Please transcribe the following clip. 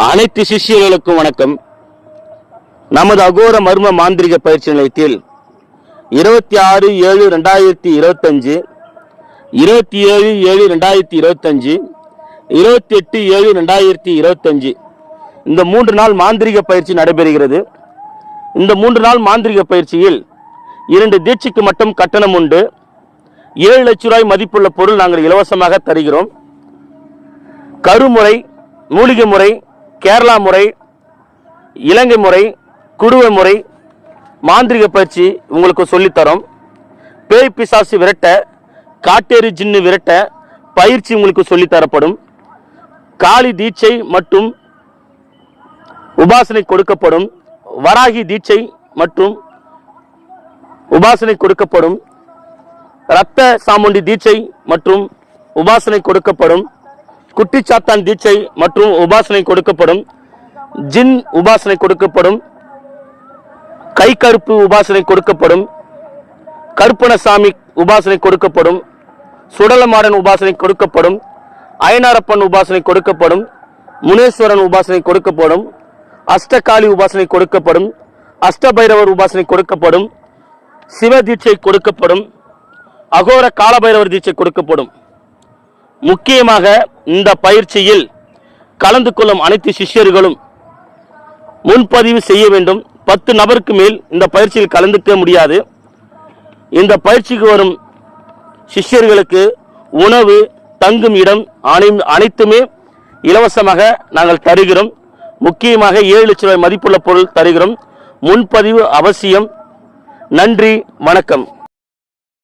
அனைத்து சிஷ்யர்களுக்கும் வணக்கம். நமது அகோர மர்ம மாந்திரிக பயிற்சி நிலையத்தில் 26/7/2025, 27/7/2025, 28/7/2025 இந்த 3 நாள் மாந்திரிக பயிற்சி நடைபெறுகிறது. இந்த 3 நாள் மாந்திரிக பயிற்சியில் 2 தீட்சைக்கு மட்டும் கட்டணம் உண்டு. 7 லட்சம் ரூபாய் மதிப்புள்ள பொருள் நாங்கள் இலவசமாக தருகிறோம். கருமுறை, மூலிகை முறை, கேரளா முறை, இலங்கை முறை, குடுவை முறை மாந்திரிக பயிற்சி உங்களுக்கு சொல்லித்தரோம். பேய் பிசாசு விரட்ட, காட்டேரி ஜின்னு விரட்ட பயிற்சி உங்களுக்கு சொல்லித்தரப்படும். காளி தீட்சை மற்றும் உபாசனை கொடுக்கப்படும். வராகி தீட்சை மற்றும் உபாசனை கொடுக்கப்படும். இரத்த சாமுண்டி தீட்சை மற்றும் உபாசனை கொடுக்கப்படும். குட்டிச்சாத்தான் தீட்சை மற்றும் உபாசனை கொடுக்கப்படும். ஜின் உபாசனை கொடுக்கப்படும். கை கருப்பு உபாசனை கொடுக்கப்படும். கருப்பணசாமி உபாசனை கொடுக்கப்படும். சுடலமாடன் உபாசனை கொடுக்கப்படும். அயனாரப்பன் உபாசனை கொடுக்கப்படும். முனேஸ்வரன் உபாசனை கொடுக்கப்படும். அஷ்டகாளி உபாசனை கொடுக்கப்படும். அஷ்டபைரவர் உபாசனை கொடுக்கப்படும். சிவ தீட்சை கொடுக்கப்படும். அகோர காலபைரவர் தீட்சை கொடுக்கப்படும். முக்கியமாக இந்த பயிற்சியில் கலந்து கொள்ளும் அனைத்து சிஷ்யர்களும் முன்பதிவு செய்ய வேண்டும். 10 நபருக்கு மேல் இந்த பயிற்சியில் கலந்துக்க முடியாது. இந்த பயிற்சிக்கு வரும் சிஷ்யர்களுக்கு உணவு, தங்கும் இடம் அனைத்துமே இலவசமாக நாங்கள் தருகிறோம். முக்கியமாக 7 லட்சம் ரூபாய் மதிப்புள்ள பொருள் தருகிறோம். முன்பதிவு அவசியம். நன்றி, வணக்கம்.